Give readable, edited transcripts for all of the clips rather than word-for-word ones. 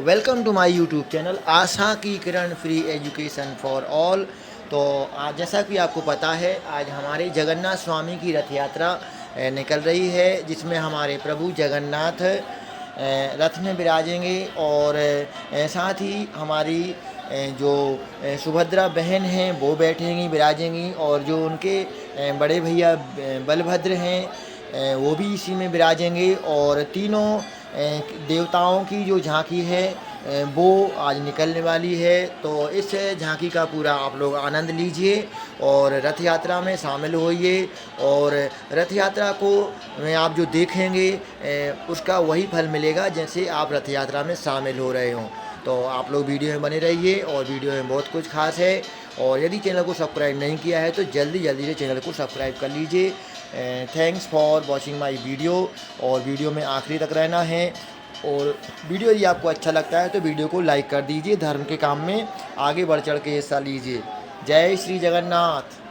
Welcome to my YouTube channel Asha की Kiran free education for all. तो आज जैसा कि आपको पता है, आज हमारे जगन्नाथ स्वामी की रथ यात्रा निकल रही है, जिसमें हमारे प्रभु जगन्नाथ रथ में विराजेंगे और साथ ही हमारी जो सुभद्रा बहन हैं वो बैठेंगी विराजेंगी, और जो उनके बड़े भैया बलभद्र हैं वो भी इसी में विराजेंगे। और तीनों देवताओं की जो झांकी है वो आज निकलने वाली है। तो इस झांकी का पूरा आप लोग आनंद लीजिए और रथ यात्रा में शामिल होइए। और रथ यात्रा को में आप जो देखेंगे उसका वही फल मिलेगा जैसे आप रथ यात्रा में शामिल हो रहे हों। तो आप लोग वीडियो में बने रहिए, और वीडियो में बहुत कुछ खास है। और यदि चैनल को सब्सक्राइब नहीं किया है तो जल्दी जल्दी से चैनल को सब्सक्राइब कर लीजिए। Thanks for watching my video, और वीडियो में आखिरी तक रहना है। और वीडियो यदि आपको अच्छा लगता है तो वीडियो को लाइक कर दीजिए। धर्म के काम में आगे बढ़ चढ़ के हिस्सा लीजिए। जय श्री जगन्नाथ।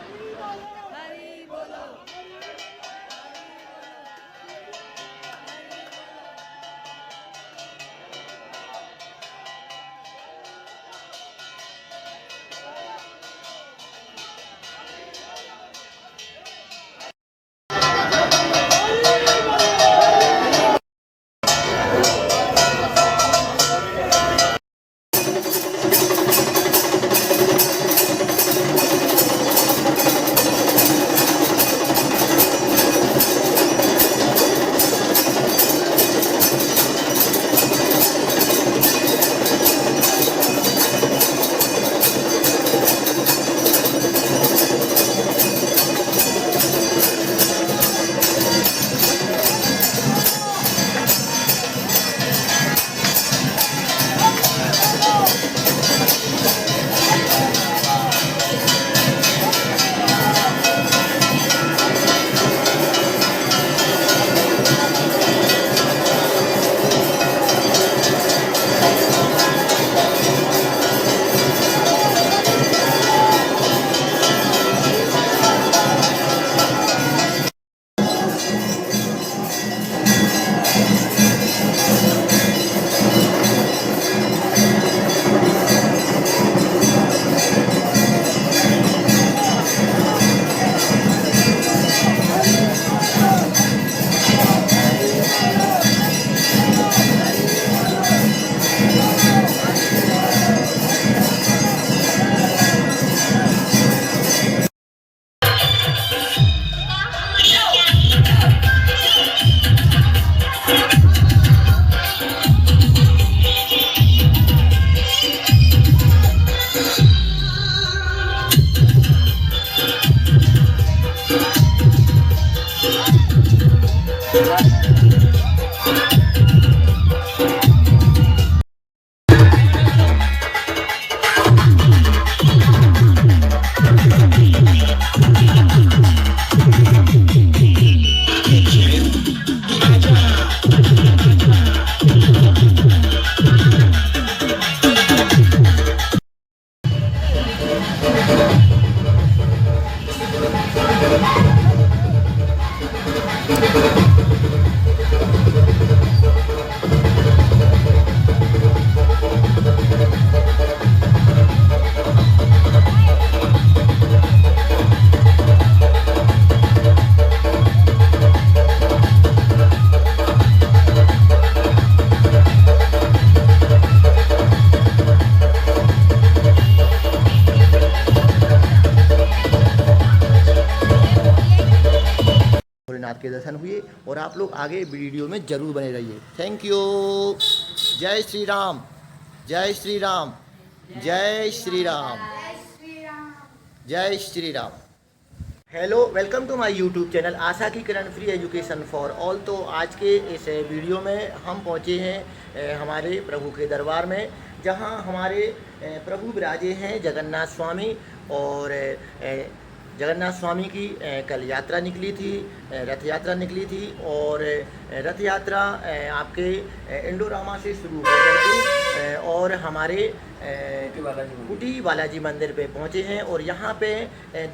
भोलेनाथ के दर्शन हुए, और आप लोग आगे वीडियो में जरूर बने रहिए। Thank you. जय श्री राम, जय श्री राम, जय श्री राम, जय Shri Ram. Hello, welcome to my YouTube channel Asha की Kiran free education for all. तो आज के इस वीडियो में हम पहुँचे हैं हमारे प्रभु के दरबार में, जहां हमारे प्रभु विराजे हैं जगन्नाथ स्वामी। और जगन्नाथ स्वामी की कल यात्रा निकली थी, रथ यात्रा निकली थी। और रथ यात्रा आपके इंडोरामा से शुरू होकर के और हमारे कुटी बालाजी मंदिर पे पहुँचे हैं और यहाँ पे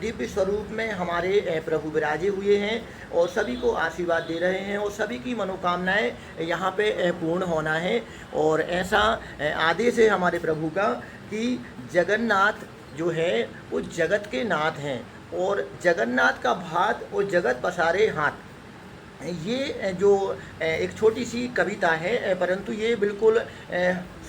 दिव्य स्वरूप में हमारे प्रभु विराजे हुए हैं और सभी को आशीर्वाद दे रहे हैं और सभी की मनोकामनाएं यहाँ पे पूर्ण होना है। और ऐसा आदेश है हमारे प्रभु का कि जगन्नाथ जो है वो जगत के नाथ हैं और जगन्नाथ का भात और जगत पसारे हाथ। ये जो एक छोटी सी कविता है, परंतु ये बिल्कुल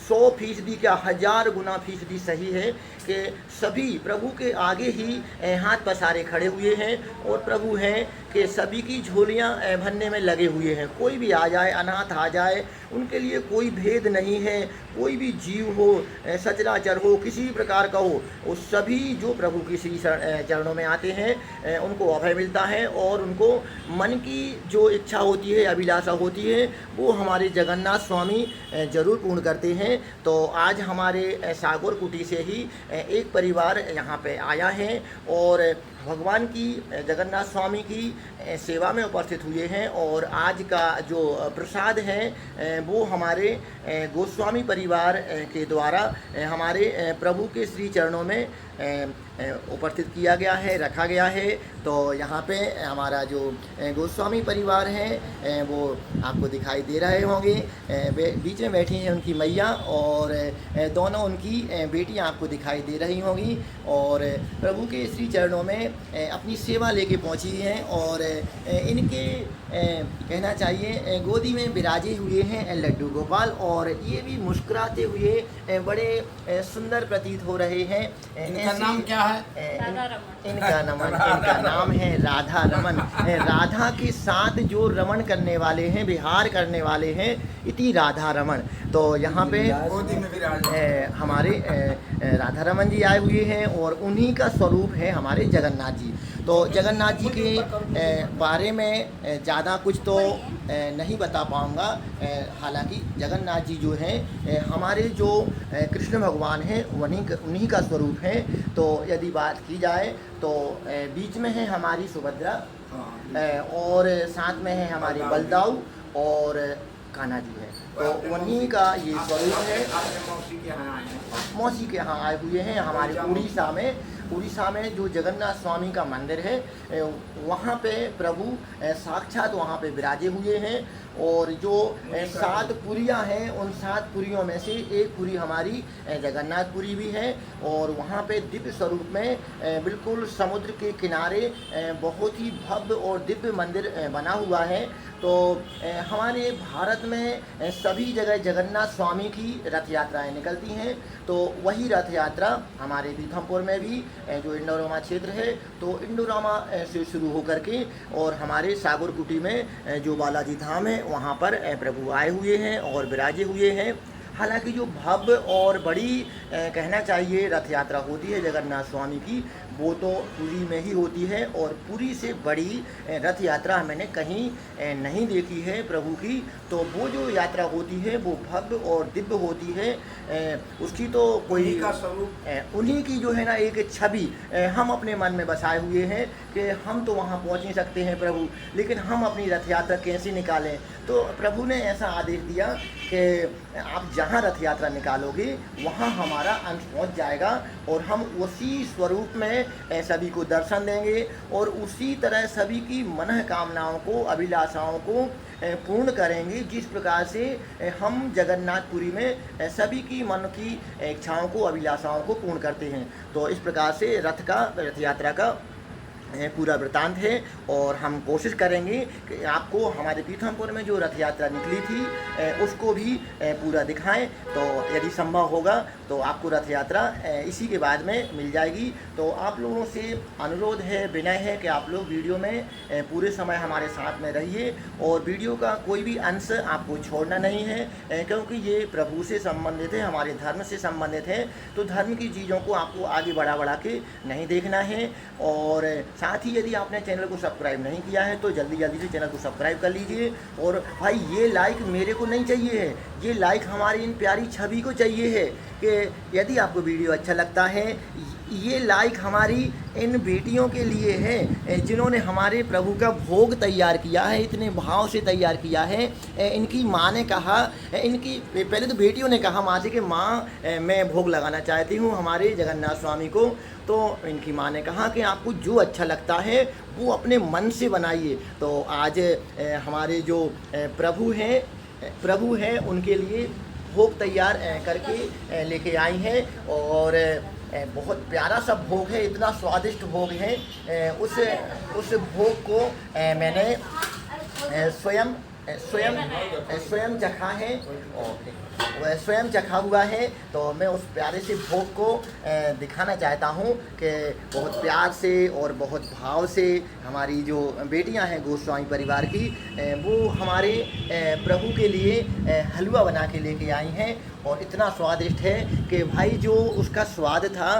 100% क्या 1000 गुना फीसदी सही है कि सभी प्रभु के आगे ही हाथ पसारे खड़े हुए हैं और प्रभु हैं कि सभी की झोलियां भरने में लगे हुए हैं। कोई भी आ जाए, अनाथ आ जाए, उनके लिए कोई भेद नहीं है। कोई भी जीव हो, सचराचर हो, किसी भी प्रकार का हो, वो सभी जो प्रभु की श्री चरणों में आते हैं उनको अभय मिलता है और उनको मन की जो इच्छा होती है, अभिलाषा होती है, वो हमारे जगन्नाथ स्वामी जरूर पूर्ण करते हैं। तो आज हमारे सागर कुटी से ही एक परिवार यहाँ पे आया है और भगवान की, जगन्नाथ स्वामी की सेवा में उपस्थित हुए हैं और आज का जो प्रसाद है वो हमारे गोस्वामी परिवार के द्वारा हमारे प्रभु के श्री चरणों में उपस्थित किया गया है, रखा गया है। तो यहाँ पे हमारा जो गोस्वामी परिवार है वो आपको दिखाई दे रहे होंगे। बीच में बैठी हैं उनकी मैया और दोनों उनकी बेटियाँ आपको दिखाई दे रही होंगी और प्रभु के श्री चरणों में अपनी सेवा लेके पहुँची हैं और इनके कहना चाहिए गोदी में विराजे हुए हैं लड्डू गोपाल और ये भी मुस्कुराते हुए बड़े सुंदर प्रतीत हो रहे हैं। इनका नाम क्या है? इनका नाम है राधा रमन। राधा के साथ जो रमन करने वाले हैं, विहार करने वाले हैं, इति राधा रमन। तो यहाँ पे हमारे राधा रमन जी आए हुए हैं और उन्हीं का स्वरूप है हमारे जगन्नाथ जी। तो जगन्नाथ जी के बारे में ज़्यादा कुछ तो नहीं बता पाऊँगा। हालांकि जगन्नाथ जी जो हैं हमारे जो कृष्ण भगवान हैं उन्हीं का स्वरूप है। तो यदि बात की जाए तो बीच में है हमारी सुभद्रा और साथ में है हमारी बलदाऊ और कान्हा जी है। तो उन्हीं का ये स्वरूप है। मौसी के यहाँ आए हुए हैं हमारे उड़ीसा में जो जगन्नाथ स्वामी का मंदिर है वहाँ पे प्रभु साक्षात वहाँ पे विराजे हुए हैं और जो 7 पुरियाँ हैं उन 7 पुरियों में से एक पुरी हमारी जगन्नाथपुरी भी है और वहाँ पे दिव्य स्वरूप में बिल्कुल समुद्र के किनारे बहुत ही भव्य और दिव्य मंदिर बना हुआ है। तो हमारे भारत में सभी जगह जगन्नाथ स्वामी की रथ यात्राएँ निकलती हैं। तो वही रथ यात्रा हमारे पीथमपुर में भी जो इंडोरामा क्षेत्र है तो इंडोरामा से शुरू होकर के और हमारे सागर कुटी में जो बालाजी धाम है वहाँ पर प्रभु आए हुए हैं और विराजे हुए हैं। हालांकि जो भव्य और बड़ी कहना चाहिए रथ यात्रा होती है जगन्नाथ स्वामी की वो तो पुरी में ही होती है और पुरी से बड़ी रथ यात्रा मैंने कहीं नहीं देखी है प्रभु की। तो वो जो यात्रा होती है वो भव्य और दिव्य होती है। उसकी तो कोई उन्हीं की जो है ना एक छवि हम अपने मन में बसाए हुए हैं कि हम तो वहाँ पहुँच नहीं सकते हैं प्रभु, लेकिन हम अपनी रथ यात्रा कैसे निकालें। तो प्रभु ने ऐसा आदेश दिया कि आप जहाँ रथ यात्रा निकालोगे वहाँ हमारा अंश पहुँच जाएगा और हम उसी स्वरूप में सभी को दर्शन देंगे और उसी तरह सभी की मनोकामनाओं को, अभिलाषाओं को पूर्ण करेंगे जिस प्रकार से हम जगन्नाथपुरी में सभी की मन की इच्छाओं को, अभिलाषाओं को पूर्ण करते हैं। तो इस प्रकार से रथ यात्रा का पूरा वृतांत है और हम कोशिश करेंगे कि आपको हमारे पीथमपुर में जो रथ यात्रा निकली थी उसको भी पूरा दिखाएं। तो यदि संभव होगा तो आपको रथ यात्रा इसी के बाद में मिल जाएगी। तो आप लोगों से अनुरोध है, विनय है कि आप लोग वीडियो में पूरे समय हमारे साथ में रहिए और वीडियो का कोई भी अंश आपको छोड़ना नहीं है क्योंकि ये प्रभु से संबंधित है, हमारे धर्म से संबंधित है। तो धर्म की चीज़ों को आपको आगे बढ़ा के नहीं देखना है। और साथ ही यदि आपने चैनल को सब्सक्राइब नहीं किया है तो जल्दी से चैनल को सब्सक्राइब कर लीजिए। और भाई ये लाइक मेरे को नहीं चाहिए है, ये लाइक हमारी इन प्यारी छवि को चाहिए है कि यदि आपको वीडियो अच्छा लगता है, ये लाइक हमारी इन बेटियों के लिए है जिन्होंने हमारे प्रभु का भोग तैयार किया है, इतने भाव से तैयार किया है। इनकी माँ ने कहा, इनकी पहले तो बेटियों ने कहा माँ से कि माँ मैं भोग लगाना चाहती हूँ हमारे जगन्नाथ स्वामी को। तो इनकी माँ ने कहा कि आपको जो अच्छा लगता है वो अपने मन से बनाइए। तो आज हमारे जो प्रभु हैं उनके लिए भोग तैयार करके लेके आई हैं। और बहुत प्यारा सा भोग है, इतना स्वादिष्ट भोग है। उस भोग को मैंने स्वयं स्वयं स्वयं चखा है और वह स्वयं चखा हुआ है। तो मैं उस प्यारे से भोग को दिखाना चाहता हूँ कि बहुत प्यार से और बहुत भाव से हमारी जो बेटियां हैं गोस्वामी परिवार की, वो हमारे प्रभु के लिए हलवा बना के लेके आई हैं। और इतना स्वादिष्ट है कि भाई जो उसका स्वाद था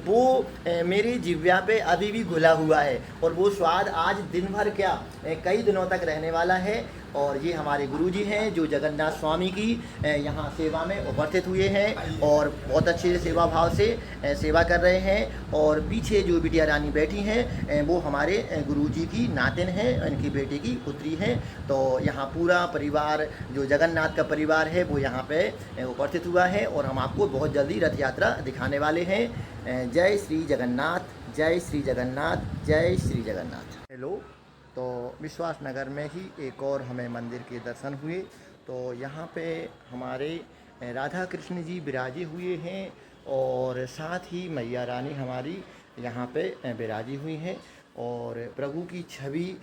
वो मेरी जिह्वा पे अभी भी घुला हुआ है। और वो स्वाद आज दिन भर क्या कई दिनों तक रहने वाला है। और ये हमारे गुरुजी हैं जो जगन्नाथ स्वामी की यहाँ सेवा में उपस्थित हुए हैं और बहुत अच्छे सेवा भाव से सेवा कर रहे हैं। और पीछे जो बिटिया रानी बैठी हैं वो हमारे गुरुजी की नातिन हैं, इनकी बेटे की पुत्री हैं। तो यहाँ पूरा परिवार जो जगन्नाथ का परिवार है वो यहाँ पे उपस्थित हुआ है और हम आपको बहुत जल्दी रथ यात्रा दिखाने वाले हैं। जय श्री जगन्नाथ, जय श्री जगन्नाथ, जय श्री जगन्नाथ। हेलो, तो विश्वास नगर में ही एक और हमें मंदिर के दर्शन हुए। तो यहाँ पे हमारे राधा कृष्ण जी विराजे हुए हैं और साथ ही मैया रानी हमारी यहाँ पे विराजी हुई हैं। और प्रभु की छवि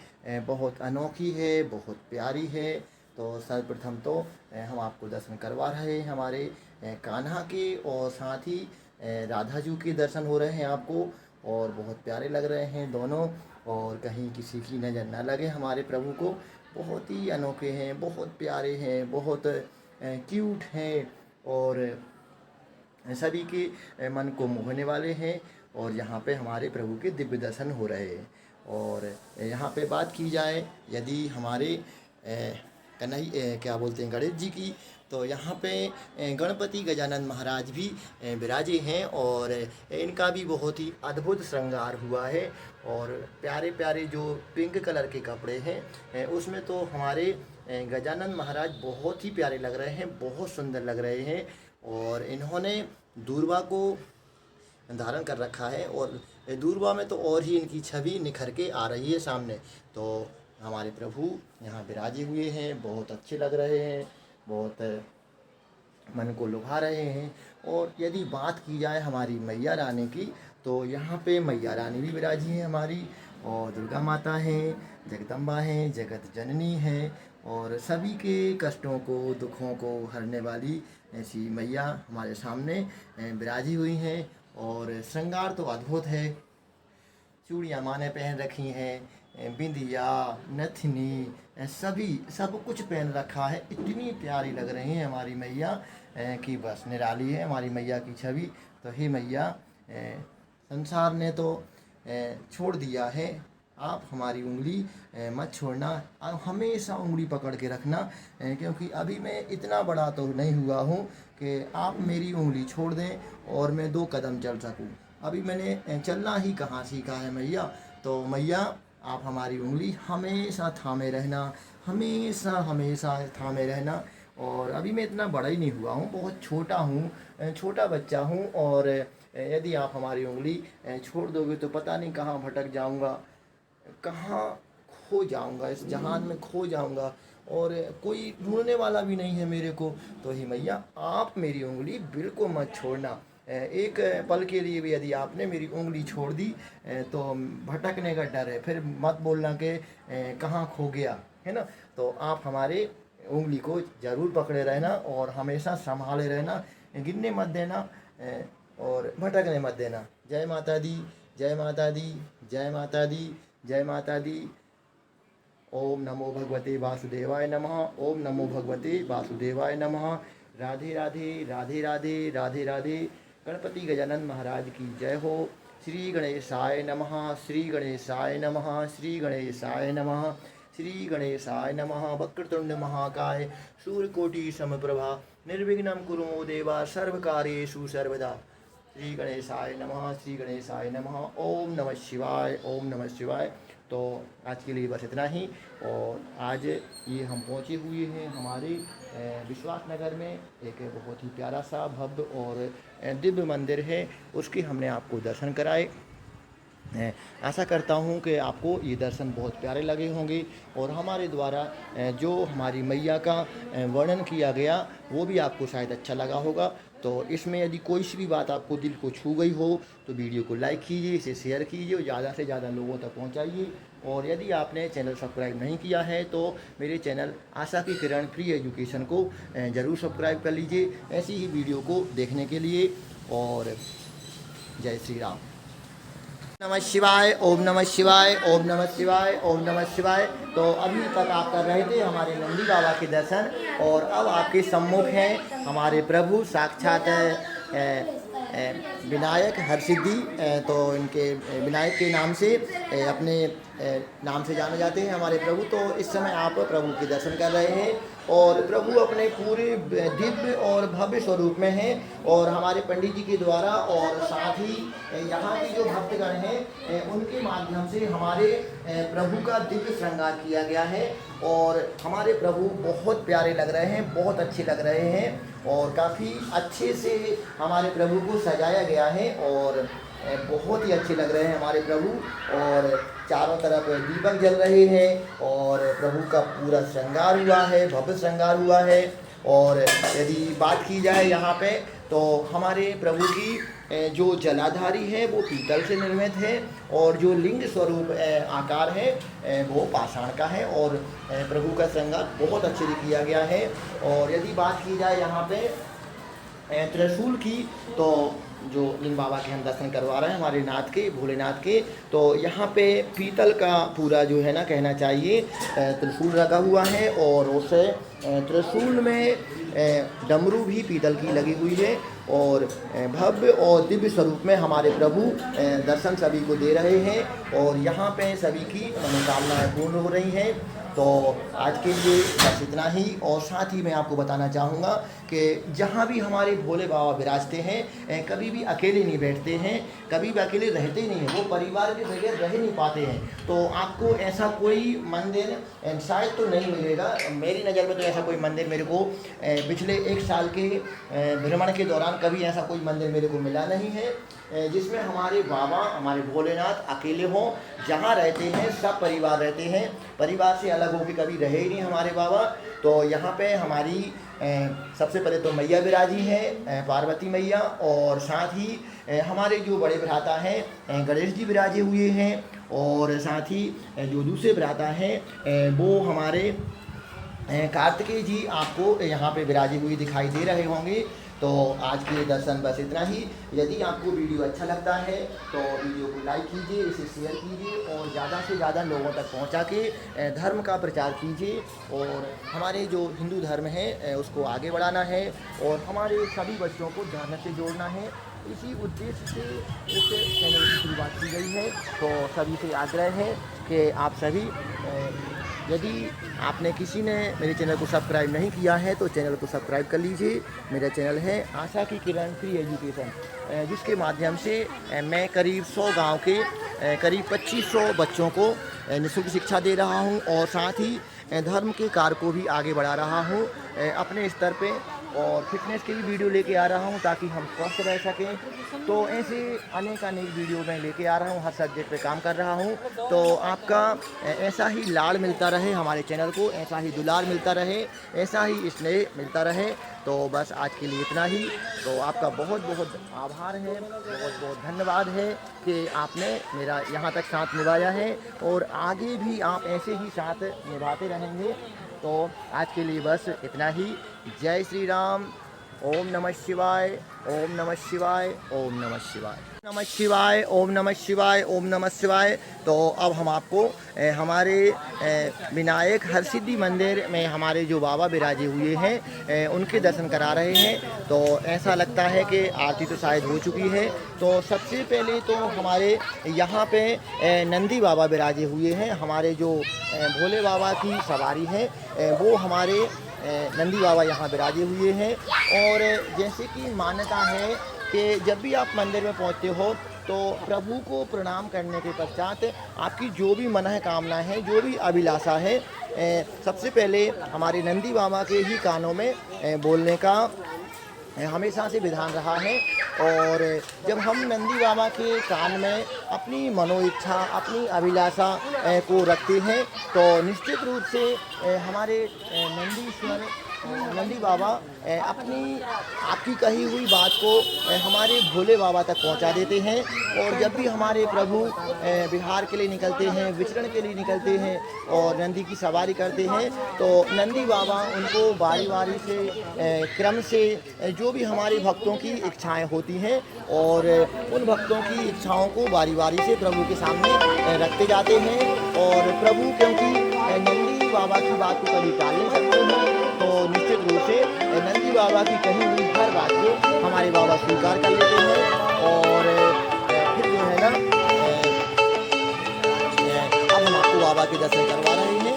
बहुत अनोखी है, बहुत प्यारी है। तो सर्वप्रथम तो हम आपको दर्शन करवा रहे हैं हमारे कान्हा के, और साथ ही राधा जी के दर्शन हो रहे हैं आपको, और बहुत प्यारे लग रहे हैं दोनों। और कहीं किसी की नज़र ना लगे हमारे प्रभु को, बहुत ही अनोखे हैं, बहुत प्यारे हैं, बहुत क्यूट हैं और सभी के मन को मोहने वाले हैं। और यहाँ पे हमारे प्रभु के दिव्य दर्शन हो रहे हैं। और यहाँ पे बात की जाए यदि हमारे क्या बोलते हैं गणेश जी की, तो यहाँ पे गणपति गजानन महाराज भी विराजे हैं और इनका भी बहुत ही अद्भुत श्रृंगार हुआ है। और प्यारे प्यारे जो पिंक कलर के कपड़े हैं उसमें तो हमारे गजानन महाराज बहुत ही प्यारे लग रहे हैं, बहुत सुंदर लग रहे हैं। और इन्होंने दूर्वा को धारण कर रखा है और दूर्वा में तो और ही इनकी छवि निखर के आ रही है सामने। तो हमारे प्रभु यहाँ विराजे हुए हैं, बहुत अच्छे लग रहे हैं, बहुत मन को लुभा रहे हैं। और यदि बात की जाए हमारी मैया रानी की, तो यहाँ पे मैया रानी भी विराजी हैं हमारी, और दुर्गा माता हैं, जगदम्बा हैं, जगत जननी हैं, और सभी के कष्टों को दुखों को हरने वाली ऐसी मैया हमारे सामने विराजी हुई हैं। और श्रृंगार तो अद्भुत है, चूड़ियाँ माँ ने पहन रखी हैं, बिंदिया, नथनी, सब कुछ पहन रखा है। इतनी प्यारी लग रही हैं हमारी मैया कि बस निराली है हमारी मैया की छवि। तो हे मैया, संसार ने तो छोड़ दिया है, आप हमारी उंगली मत छोड़ना, आप हमेशा उंगली पकड़ के रखना, क्योंकि अभी मैं इतना बड़ा तो नहीं हुआ हूँ कि आप मेरी उंगली छोड़ दें और मैं 2 कदम चल सकूँ। अभी मैंने चलना ही कहाँ सीखा है मैया। तो मैया, आप हमारी उंगली हमेशा थामे रहना, हमेशा हमेशा थामे रहना। और अभी मैं इतना बड़ा ही नहीं हुआ हूँ, बहुत छोटा हूँ, छोटा बच्चा हूँ। और यदि आप हमारी उंगली छोड़ दोगे तो पता नहीं कहाँ भटक जाऊँगा, कहाँ खो जाऊँगा, इस जहान में खो जाऊँगा, और कोई ढूंढने वाला भी नहीं है मेरे को। तो ही मैया, आप मेरी उंगली बिल्कुल मत छोड़ना। एक पल के लिए भी यदि आपने मेरी उंगली छोड़ दी तो भटकने का डर है, फिर मत बोलना कि कहाँ खो गया, है ना। तो आप हमारे उंगली को ज़रूर पकड़े रहना और हमेशा संभाले रहना, गिरने मत देना और भटकने मत देना। जय माता दी, जय माता दी, जय माता दी, जय माता दी। ओम नमो भगवते वासुदेवाय नमः, ओम नमो भगवते वासुदेवाय नमः। राधे राधे, राधे राधे, राधे राधे। गणपति गजानन महाराज की जय हो। श्री गणेशाय नमः, श्री गणेशाय नमः, श्री गणेशाय नमः, श्री गणेशाय नमः। वक्रतुंड महाकाय, सूर्यकोटि समप्रभा, निर्विघ्नं कुरु मो देवा, सर्वकार्येषु सर्वदा। श्री गणेशाय नमः, श्री गणेशाय नमः। ओम नमः शिवाय, ओम नमः शिवाय। तो आज के लिए बस इतना ही। और आज ये हम पहुँचे हुए हैं हमारे विश्वास नगर में। एक बहुत ही प्यारा सा भव्य और दिव्य मंदिर है, उसके हमने आपको दर्शन कराए। आशा करता हूँ कि आपको ये दर्शन बहुत प्यारे लगे होंगे और हमारे द्वारा जो हमारी मैया का वर्णन किया गया वो भी आपको शायद अच्छा लगा होगा। तो इसमें यदि कोई सी भी बात आपको दिल को छू गई हो तो वीडियो को लाइक कीजिए, इसे शेयर कीजिए और ज़्यादा से ज़्यादा लोगों तक पहुँचाइए। और यदि आपने चैनल सब्सक्राइब नहीं किया है तो मेरे चैनल आशा की किरण फ्री एजुकेशन को ज़रूर सब्सक्राइब कर लीजिए ऐसी ही वीडियो को देखने के लिए। और जय श्री राम। नमः शिवाय, ओम नमः शिवाय, ओम नमः शिवाय, ओम नमः शिवाय। तो अभी तक आप कर रहे थे हमारे नंदी बाबा के दर्शन और अब आपके सम्मुख हैं हमारे प्रभु साक्षात विनायक हरसिद्धि। तो इनके विनायक के नाम से अपने नाम से जाने जाते हैं हमारे प्रभु। तो इस समय आप प्रभु के दर्शन कर रहे हैं और प्रभु अपने पूरे दिव्य और भव्य स्वरूप में हैं। और हमारे पंडित जी के द्वारा और साथ ही यहाँ के जो भक्तगण हैं उनके माध्यम से हमारे प्रभु का दिव्य श्रृंगार किया गया है। और हमारे प्रभु बहुत प्यारे लग रहे हैं, बहुत अच्छे लग रहे हैं और काफ़ी अच्छे से हमारे प्रभु को सजाया गया है और बहुत ही अच्छे लग रहे हैं हमारे प्रभु। और चारों तरफ दीपक जल रहे हैं और प्रभु का पूरा श्रृंगार हुआ है, भव्य श्रृंगार हुआ है। और यदि बात की जाए यहाँ पे तो हमारे प्रभु की जो जलाधारी है वो पीतल से निर्मित है और जो लिंग स्वरूप आकार है वो पाषाण का है। और प्रभु का श्रृंगार बहुत अच्छे से किया गया है। और यदि बात की जाए यहाँ पे त्रिशूल की तो जो लिंग बाबा के हम दर्शन करवा रहे हैं हमारे नाथ के, भोलेनाथ के, तो यहाँ पे पीतल का पूरा जो है ना कहना चाहिए त्रिशूल रखा हुआ है। और उस त्रिशूल में डमरू भी पीतल की लगी हुई है और भव्य और दिव्य स्वरूप में हमारे प्रभु दर्शन सभी को दे रहे हैं और यहाँ पे सभी की मनोकामनाएं पूर्ण हो रही हैं। तो आज के लिए बस इतना ही। और साथ ही मैं आपको बताना चाहूँगा कि जहाँ भी हमारे भोले बाबा विराजते हैं कभी भी अकेले नहीं बैठते हैं, कभी भी अकेले रहते ही नहीं हैं, वो परिवार के बगैर रह नहीं पाते हैं। तो आपको ऐसा कोई मंदिर शायद तो नहीं मिलेगा, मेरी नज़र में तो ऐसा कोई मंदिर मेरे को पिछले 1 साल के भ्रमण के दौरान कभी ऐसा कोई मंदिर मेरे को मिला नहीं है जिसमें हमारे बाबा, हमारे भोलेनाथ अकेले हों। जहाँ रहते हैं सब परिवार रहते हैं, परिवार से अलग होकर कभी रहे ही नहीं हमारे बाबा। तो यहाँ पे हमारी सबसे पहले तो मैया विराजी है, पार्वती मैया, और साथ ही हमारे जो बड़े भ्राता हैं गणेश जी विराजे हुए हैं। और साथ ही जो दूसरे भ्राता हैं वो हमारे कार्तिकेय जी आपको यहाँ पे विराजे हुए दिखाई दे रहे होंगे। तो आज के दर्शन बस इतना ही। यदि आपको वीडियो अच्छा लगता है तो वीडियो को लाइक कीजिए, इसे शेयर कीजिए और ज़्यादा से ज़्यादा लोगों तक पहुंचा के धर्म का प्रचार कीजिए और हमारे जो हिंदू धर्म है उसको आगे बढ़ाना है और हमारे सभी बच्चों को धर्म से जोड़ना है। इसी उद्देश्य से इस चैनल की शुरुआत की गई है। तो सभी से आग्रह है कि आप सभी यदि आपने किसी ने मेरे चैनल को सब्सक्राइब नहीं किया है तो चैनल को सब्सक्राइब कर लीजिए। मेरा चैनल है आशा की किरण फ्री एजुकेशन, जिसके माध्यम से मैं करीब 100 गांव के करीब 2500 बच्चों को निःशुल्क शिक्षा दे रहा हूं और साथ ही धर्म के कार्य को भी आगे बढ़ा रहा हूं अपने स्तर पे। और फिटनेस की भी वीडियो लेके आ रहा हूं ताकि हम स्वस्थ रह सकें। तो ऐसे अनेक वीडियो मैं लेके आ रहा हूं, हर सब्जेक्ट पे काम कर रहा हूं। तो आपका ऐसा ही लाड़ मिलता रहे हमारे चैनल को, ऐसा ही दुलार मिलता रहे, ऐसा ही स्नेह मिलता रहे। तो बस आज के लिए इतना ही। तो आपका बहुत बहुत आभार है, बहुत बहुत धन्यवाद है कि आपने मेरा यहाँ तक साथ निभाया है और आगे भी आप ऐसे ही साथ निभाते रहेंगे। तो आज के लिए बस इतना ही। जय श्री राम। ओम नमः शिवाय, ओम नमः शिवाय, ओम नमः शिवाय, नमः शिवाय, ओम नमः शिवाय, ओम नमः शिवाय। तो अब हम आपको हमारे विनायक हरसिद्धि मंदिर में हमारे जो बाबा विराजे हुए हैं उनके दर्शन करा रहे हैं। तो ऐसा लगता है कि आरती तो शायद हो चुकी है। तो सबसे पहले तो हमारे यहाँ पे नंदी बाबा विराजे हुए हैं। हमारे जो भोले बाबा की सवारी है वो हमारे नंदी बाबा यहाँ विराजे हुए हैं। और जैसे कि मान्यता है कि जब भी आप मंदिर में पहुंचते हो तो प्रभु को प्रणाम करने के पश्चात आपकी जो भी मनोकामना है, जो भी अभिलाषा है, सबसे पहले हमारे नंदी बाबा के ही कानों में बोलने का हमेशा से विधान रहा है। और जब हम नंदी बाबा के कान में अपनी मनोइच्छा, अपनी अभिलाषा को रखते हैं तो निश्चित रूप से हमारे नंदीश्वर नंदी बाबा अपनी आपकी कही हुई बात को हमारे भोले बाबा तक पहुंचा देते हैं। और जब भी हमारे प्रभु बिहार के लिए निकलते हैं, विचरण के लिए निकलते हैं और नंदी की सवारी करते हैं तो नंदी बाबा उनको बारी बारी से क्रम से जो भी हमारे भक्तों की इच्छाएं होती हैं और उन भक्तों की इच्छाओं को बारी बारी से प्रभु के सामने रखते जाते हैं। और प्रभु क्योंकि नंदी बाबा की बात को कभी टाल नहीं सकते हैं तो निश्चित रूप से नंदी बाबा की कही हुई हर बात को हमारे बाबा स्वीकार कर लेते हैं। और फिर जो है ना अब हम आपको बाबा के दर्शन करवा रहे हैं।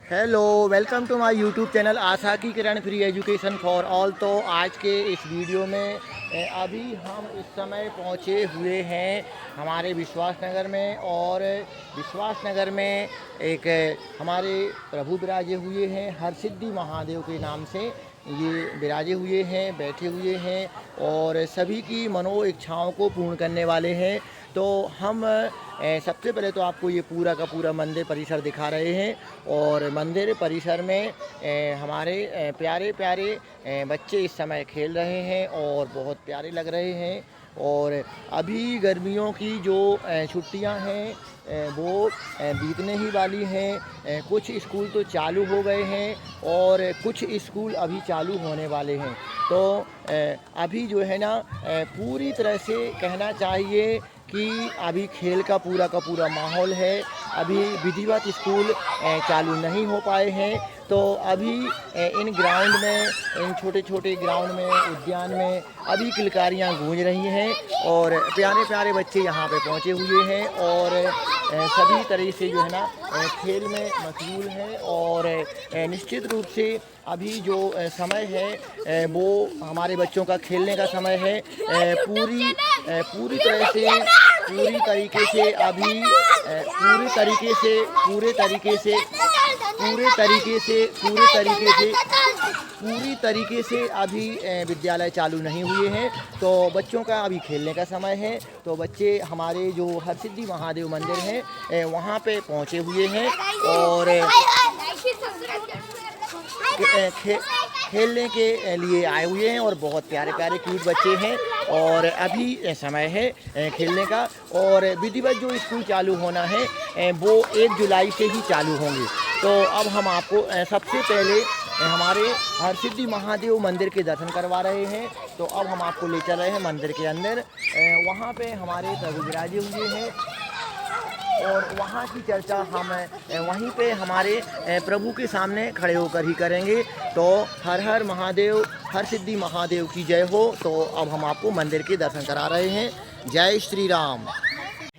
Hello, welcome to my YouTube channel Asha की Kiran free education for all. तो आज के इस वीडियो में अभी हम इस समय पहुंचे हुए हैं हमारे विश्वास नगर में। और विश्वास नगर में एक हमारे प्रभु विराजे हुए हैं, हरसिद्धि महादेव के नाम से ये विराजे हुए हैं, बैठे हुए हैं और सभी की मनो इच्छाओं को पूर्ण करने वाले हैं। तो हम सबसे पहले तो आपको ये पूरा का पूरा मंदिर परिसर दिखा रहे हैं। और मंदिर परिसर में हमारे प्यारे प्यारे बच्चे इस समय खेल रहे हैं और बहुत प्यारे लग रहे हैं। और अभी गर्मियों की जो छुट्टियां हैं वो बीतने ही वाली हैं। कुछ स्कूल तो चालू हो गए हैं और कुछ स्कूल अभी चालू होने वाले हैं। तो अभी जो है ना पूरी तरह से कहना चाहिए कि अभी खेल का पूरा माहौल है। अभी विधिवत स्कूल चालू नहीं हो पाए हैं तो अभी इन ग्राउंड में, इन छोटे छोटे ग्राउंड में, उद्यान में अभी किलकारियाँ गूंज रही हैं और प्यारे प्यारे बच्चे यहाँ पे पहुँचे हुए हैं और सभी तरह से जो है ना खेल में मशगूल हैं। और निश्चित रूप से अभी जो समय है वो हमारे बच्चों का खेलने का समय है। पूरी तरह से पूरी तरीके से अभी पूरी तरीके से अभी विद्यालय चालू नहीं हुए हैं तो बच्चों का अभी खेलने का समय है। तो बच्चे हमारे जो हरसिद्धि महादेव मंदिर हैं वहाँ पे पहुँचे हुए हैं और खेलने के लिए आए हुए हैं और बहुत प्यारे प्यारे क्यूट बच्चे हैं। और अभी समय है खेलने का और विधिवत जो स्कूल चालू होना है वो 1 जुलाई से ही चालू होंगे। तो अब हम आपको सबसे पहले हमारे हरसिद्धि महादेव मंदिर के दर्शन करवा रहे हैं। तो अब हम आपको ले चल रहे हैं मंदिर के अंदर। वहाँ पे हमारे प्रभु विराजे हुए हैं और वहाँ की चर्चा हम वहीं पे हमारे प्रभु के सामने खड़े होकर ही करेंगे। तो हर हर महादेव, हरसिद्धि महादेव की जय हो। तो अब हम आपको मंदिर के दर्शन करा रहे हैं। जय Shri Ram.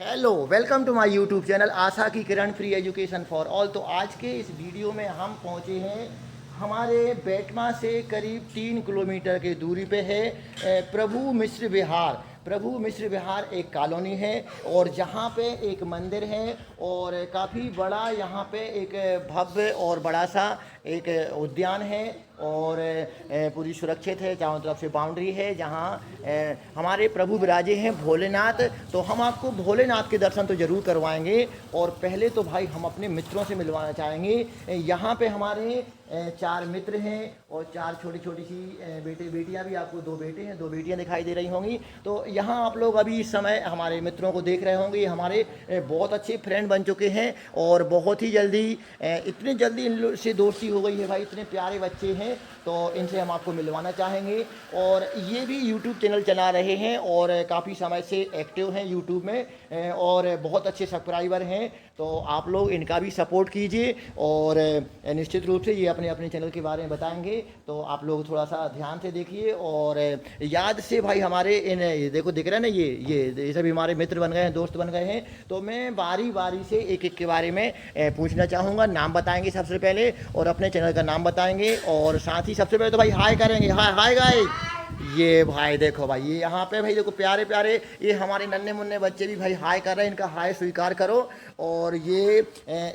Hello, welcome to my YouTube channel Asha की Kiran free education for all. तो आज के इस वीडियो में हम पहुँचे हैं हमारे बेटमा से करीब 3 किलोमीटर की दूरी पे है प्रभु मिश्र विहार। प्रभु मिश्र विहार एक कॉलोनी है और जहाँ पे एक मंदिर है और काफ़ी बड़ा यहाँ पे एक भव्य और बड़ा सा एक उद्यान है और पूरी सुरक्षित है, चारों तरफ से बाउंड्री है जहाँ हमारे प्रभु विराजे हैं भोलेनाथ। तो हम आपको भोलेनाथ के दर्शन तो ज़रूर करवाएंगे और पहले तो भाई हम अपने मित्रों से मिलवाना चाहेंगे। यहाँ पे हमारे 4 मित्र हैं और 4 छोटी छोटी सी बेटियाँ भी, आपको 2 बेटे हैं, 2 बेटियाँ दिखाई दे रही होंगी। तो यहाँ आप लोग अभी इस समय हमारे मित्रों को देख रहे होंगे। हमारे बहुत अच्छे फ्रेंड बन चुके हैं और बहुत ही जल्दी, इतनी जल्दी इन लोग से दोस्ती हो गई है भाई, इतने प्यारे बच्चे हैं। तो इनसे हम आपको मिलवाना चाहेंगे। और ये भी यूट्यूब चैनल चला रहे हैं और काफ़ी समय से एक्टिव हैं यूट्यूब में और बहुत अच्छे सब्सक्राइबर हैं। तो आप लोग इनका भी सपोर्ट कीजिए और निश्चित रूप से ये अपने अपने चैनल के बारे में बताएंगे, तो आप लोग थोड़ा सा ध्यान से देखिए और याद से भाई हमारे इन ये देखो दिख रहा है ना, ये सभी हमारे मित्र बन गए हैं, दोस्त बन गए हैं। तो मैं बारी बारी से एक एक के बारे में पूछना चाहूँगा। नाम बताएंगे सबसे पहले और अपने चैनल का नाम बताएंगे और साथ ही सबसे पहले तो भाई हाय करेंगे। हाय हाय गाइस, ये भाई देखो भाई, ये यहाँ पे भाई देखो प्यारे प्यारे ये हमारे नन्हे मुन्ने बच्चे भी भाई हाय कर रहे हैं, इनका हाय स्वीकार करो। और ये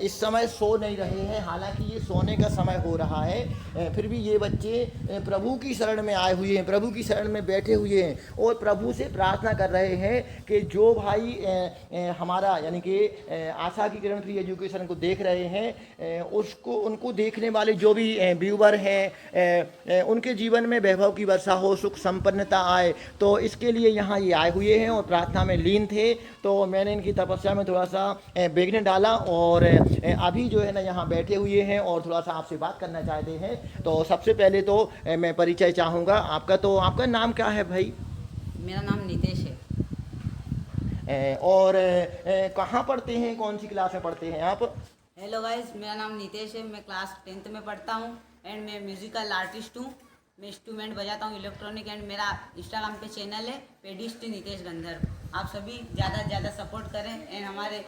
इस समय सो नहीं रहे हैं, हालांकि ये सोने का समय हो रहा है, फिर भी ये बच्चे प्रभु की शरण में आए हुए हैं, प्रभु की शरण में बैठे हुए हैं और प्रभु से प्रार्थना कर रहे हैं कि जो भाई हमारा यानी कि आशा की किरण फ्री एजुकेशन को देख रहे हैं, उसको उनको देखने वाले जो भी व्यूवर हैं, उनके जीवन में वैभव की वर्षा हो, सुख संपन्नता आए। तो इसके लिए यहाँ ये आए हुए हैं और प्रार्थना में लीन थे, तो मैंने इनकी तपस्या में थोड़ा सा विघ्न डाला और अभी जो है ना यहाँ बैठे हुए हैं और थोड़ा सा आपसे बात करना चाहते हैं। तो सबसे पहले तो मैं परिचय चाहूँगा आपका। तो आपका नाम क्या है भाई? मेरा नाम नितेश है। और कहाँ पढ़ते हैं, कौन सी क्लास में पढ़ते हैं आप? हेलो गाइस, मेरा नाम नितेश है, मैं क्लास 10th में पढ़ता हूँ एंड मैं म्यूजिकल आर्टिस्ट हूँ। मैं इंस्ट्रूमेंट बजाता हूँ इलेक्ट्रॉनिक एंड मेरा इंस्टाग्राम पे चैनल है पेडिस्ट नितेश गंधर्व। आप सभी ज़्यादा से ज़्यादा सपोर्ट करें एंड हमारे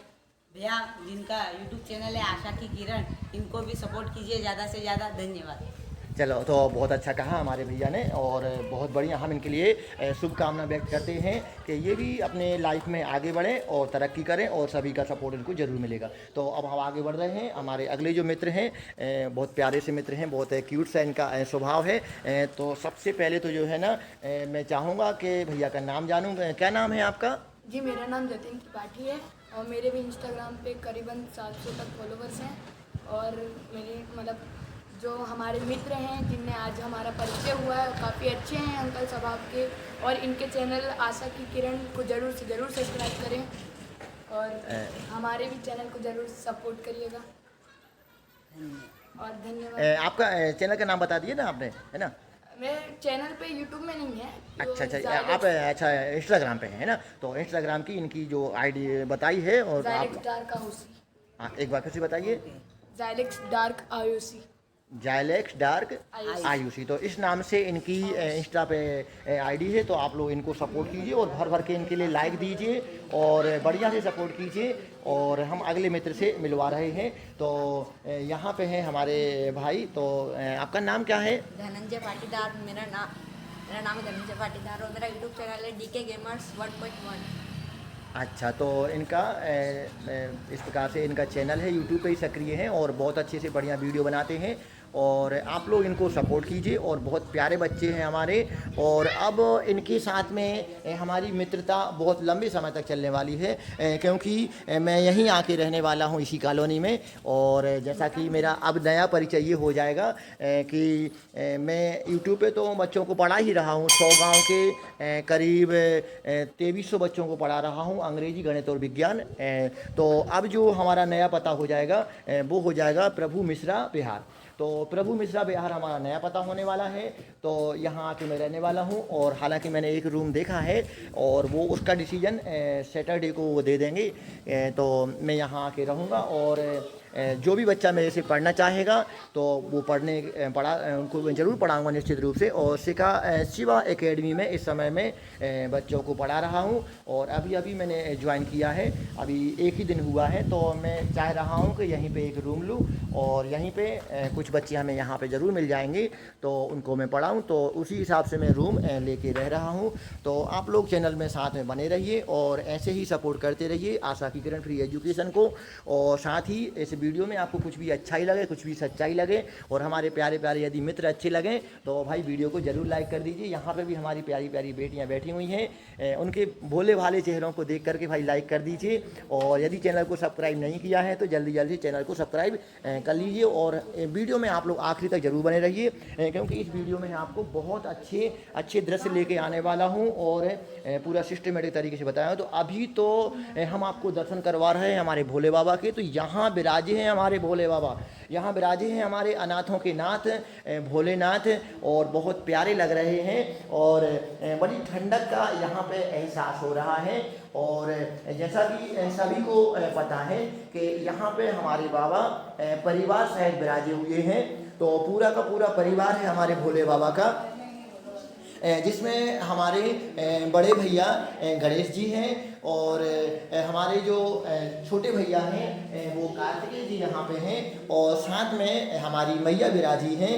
भैया जिनका यूट्यूब चैनल है आशा की किरण, इनको भी सपोर्ट कीजिए ज़्यादा से ज़्यादा। धन्यवाद। चलो, तो बहुत अच्छा कहा हमारे भैया ने और बहुत बढ़िया, हम इनके लिए शुभकामना व्यक्त करते हैं कि ये भी अपने लाइफ में आगे बढ़ें और तरक्की करें और सभी का सपोर्ट इनको ज़रूर मिलेगा। तो अब हम आगे बढ़ रहे हैं। हमारे अगले जो मित्र हैं बहुत प्यारे से मित्र हैं, बहुत क्यूट सा इनका स्वभाव है। तो सबसे पहले तो जो है ना मैं चाहूँगा कि भैया का नाम जानूँ। क्या नाम है आपका? जी, मेरा नाम जतिन त्रिपाठी है और मेरे भी इंस्टाग्राम पे करीबन 700 तक फॉलोवर्स हैं। और मेरे मतलब जो हमारे मित्र हैं जिनने आज हमारा परिचय हुआ है, काफ़ी अच्छे हैं अंकल स्वभाव के, और इनके चैनल आशा की किरण को ज़रूर से ज़रूर सब्सक्राइब करें और हमारे भी चैनल को ज़रूर सपोर्ट करिएगा और धन्यवाद। आपका चैनल का नाम बता दिए ना आपने, है ना? मेरे चैनल पे यूट्यूब में नहीं है। अच्छा आप अच्छा इंस्टाग्राम पे है ना? तो इंस्टाग्राम की इनकी जो आईडी बताई है और ज़ाइलेक्स डार्क आयुसी। हाँ, एक बार फिर से बताइए। ज़ाइलेक्स डार्क आयुसी। जाइलेक्स डार्क आयुषी, तो इस नाम से इनकी इंस्टा पे आईडी है। तो आप लोग इनको सपोर्ट कीजिए और भर भर के इनके लिए लाइक दीजिए और बढ़िया से सपोर्ट कीजिए। और हम अगले मित्र से मिलवा रहे हैं। तो यहाँ पे हैं हमारे भाई। तो आपका नाम क्या है? धनंजय पाटीदार मेरा नाम है धनंजय पाटीदार और मेरा यूट्यूब चैनल है DK Gamers 1.1। अच्छा, तो इनका इस प्रकार से इनका चैनल है, यूट्यूब पे ही सक्रिय हैं और बहुत अच्छे से बढ़िया वीडियो बनाते हैं और आप लोग इनको सपोर्ट कीजिए। और बहुत प्यारे बच्चे हैं हमारे। और अब इनके साथ में हमारी मित्रता बहुत लंबे समय तक चलने वाली है, क्योंकि मैं यहीं आके रहने वाला हूँ इसी कॉलोनी में। और जैसा कि मेरा अब नया परिचय ये हो जाएगा कि मैं यूट्यूब पे तो बच्चों को पढ़ा ही रहा हूँ। 100 गाँव के करीब 2300 बच्चों को पढ़ा रहा हूँ अंग्रेजी, गणित और विज्ञान। तो अब जो हमारा नया पता हो जाएगा वो हो जाएगा प्रभु मिश्रा बिहार। तो प्रभु मिश्रा बिहार हमारा नया पता होने वाला है। तो यहाँ आके मैं रहने वाला हूँ और हालांकि मैंने एक रूम देखा है और वो उसका डिसीजन सैटरडे को वो दे देंगे। तो मैं यहाँ आके रहूँगा और जो भी बच्चा मेरे से पढ़ना चाहेगा तो वो उनको मैं ज़रूर पढ़ाऊँगा निश्चित रूप से। और शिवा एकेडमी में इस समय में बच्चों को पढ़ा रहा हूँ और अभी मैंने ज्वाइन किया है, अभी एक ही दिन हुआ है। तो मैं चाह रहा हूँ कि यहीं पे एक रूम लूँ और यहीं पे कुछ बच्चे हमें यहाँ पे ज़रूर मिल जाएंगे तो उनको मैं पढ़ाऊँ। तो उसी हिसाब से मैं रूम लेके रह रहा हूँ। तो आप लोग चैनल में साथ में बने रहिए और ऐसे ही सपोर्ट करते रहिए आशा की किरण फ्री एजुकेशन को। और साथ ही इस वीडियो में आपको कुछ भी अच्छा ही लगे, कुछ भी सच्चाई लगे और हमारे प्यारे प्यारे यदि मित्र अच्छे लगें तो भाई वीडियो को ज़रूर लाइक कर दीजिए। यहाँ पे भी हमारी प्यारी प्यारी बेटियाँ बैठी हुई हैं, उनके भोले भाले चेहरों को देख करके भाई लाइक कर दीजिए। और यदि चैनल को सब्सक्राइब नहीं किया है तो जल्दी जल्दी चैनल को सब्सक्राइब कर लीजिए। और वीडियो में आप लोग आखिरी तक जरूर बने रहिए, क्योंकि इस वीडियो में आपको बहुत अच्छे दृश्य लेके आने वाला हूँ और पूरा सिस्टमेटिक तरीके से बताया। तो अभी तो हम आपको दर्शन करवा रहे हैं हमारे भोले बाबा के। तो यहाँ विराजे हैं हमारे भोले बाबा, यहाँ विराजे हैं हमारे अनाथों के नाथ भोलेनाथ और बहुत प्यारे लग रहे हैं और बड़ी ठंडक का यहाँ पे एहसास हो रहा है। और जैसा कि सभी को पता है कि यहाँ पे हमारे बाबा परिवार सहित विराजे हुए हैं। तो पूरा का पूरा परिवार है हमारे भोले बाबा का, जिसमें हमारे बड़े भैया गणेश जी हैं और हमारे जो छोटे भैया हैं वो कार्तिकेय जी यहाँ पे हैं, और साथ में हमारी मैया विराजी हैं,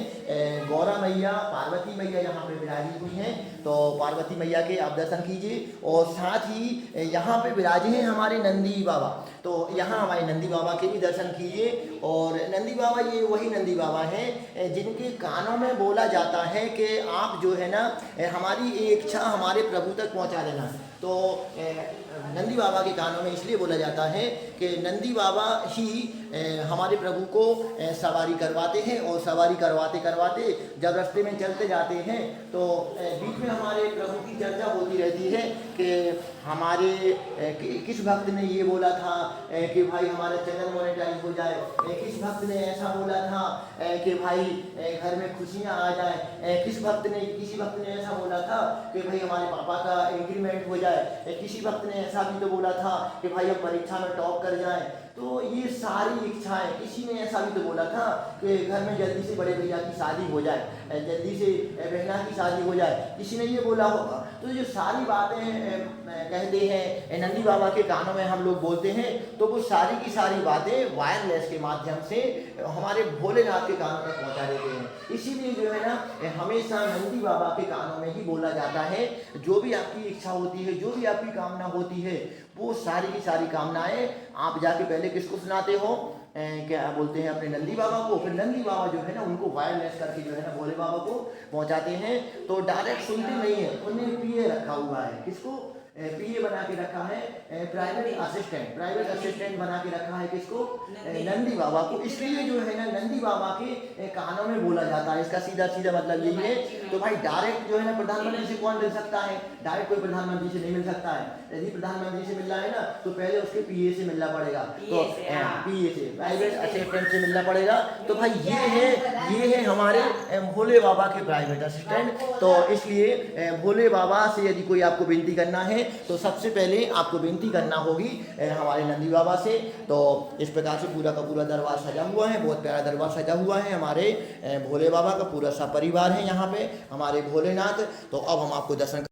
गौरा मैया पार्वती मैया यहाँ पे विराजी हुई हैं। तो पार्वती मैया के आप दर्शन कीजिए, और साथ ही यहाँ पे विराजे हैं हमारे नंदी बाबा। तो यहाँ हमारे नंदी बाबा के भी दर्शन कीजिए। और नंदी बाबा ये वही नंदी बाबा हैं जिनके कानों में बोला जाता है कि आप जो है ना हमारी इच्छा हमारे प्रभु तक पहुँचा देना। तो नंदी बाबा के कानों में इसलिए बोला जाता है कि नंदी बाबा ही हमारे प्रभु को सवारी करवाते हैं, और सवारी करवाते करवाते जब रास्ते में चलते जाते हैं तो बीच में हमारे प्रभु की चर्चा होती रहती है कि हमारे किस भक्त ने ये बोला था कि भाई हमारा चैनल मोनेटाइज हो जाए, किस भक्त ने ऐसा बोला था कि भाई घर में खुशियाँ आ जाए, किसी भक्त ने ऐसा बोला था कि भाई हमारे पापा का इंक्रीमेंट हो जाए, किसी भक्त ने ऐसा भी तो बोला था कि भाई हम परीक्षा में टॉप कर जाएं। तो ये सारी इच्छाएं, किसी ने ऐसा भी तो बोला था कि घर में जल्दी से बड़े भैया की शादी हो जाए, जल्दी से बहना की शादी हो जाए, किसी ने ये बोला होगा। तो जो सारी बातें कहते हैं नंदी बाबा के कानों में हम लोग बोलते हैं, तो वो सारी की सारी बातें वायरलेस के माध्यम से हमारे भोलेनाथ के कानों में पहुंचा देते हैं। इसीलिए जो है ना हमेशा नंदी बाबा के कानों में ही बोला जाता है, जो भी आपकी इच्छा होती है, जो भी आपकी कामना होती है, वो सारी की सारी कामनाएं आप जाके पहले किसको सुनाते हो, क्या बोलते हैं अपने नंदी बाबा को। फिर नंदी बाबा जो है ना उनको वायरलेस करके जो है ना भोले बाबा को पहुंचाते हैं। तो डायरेक्ट सुनते नहीं है, उन्हें पीए रखा हुआ है। किसको पीए बना के रखा है? प्राइवेट असिस्टेंट बना के रखा है। किसको? नंदी बाबा को। इसलिए जो है ना नंदी बाबा के कानों में बोला जाता है। इसका सीधा सीधा मतलब यही है। तो भाई डायरेक्ट जो है ना प्रधानमंत्री से कौन मिल सकता है? डायरेक्ट कोई प्रधानमंत्री से नहीं मिल सकता है। यदि प्रधानमंत्री से मिलना है ना तो पहले उसके पीए से मिलना पड़ेगा। तो पीए से, प्राइवेट असिस्टेंट से मिलना पड़ेगा। तो भाई ये है हमारे भोले बाबा के प्राइवेट असिस्टेंट। तो इसलिए भोले बाबा से यदि कोई आपको विनती करना है तो सबसे पहले आपको विनती करना होगी हमारे नंदी बाबा से। तो इस प्रकार से पूरा का पूरा दरबार सजा हुआ है, बहुत प्यारा दरबार सजा हुआ है। हमारे भोले बाबा का पूरा सा परिवार है यहाँ पे, हमारे भोलेनाथ। तो अब हम आपको दर्शन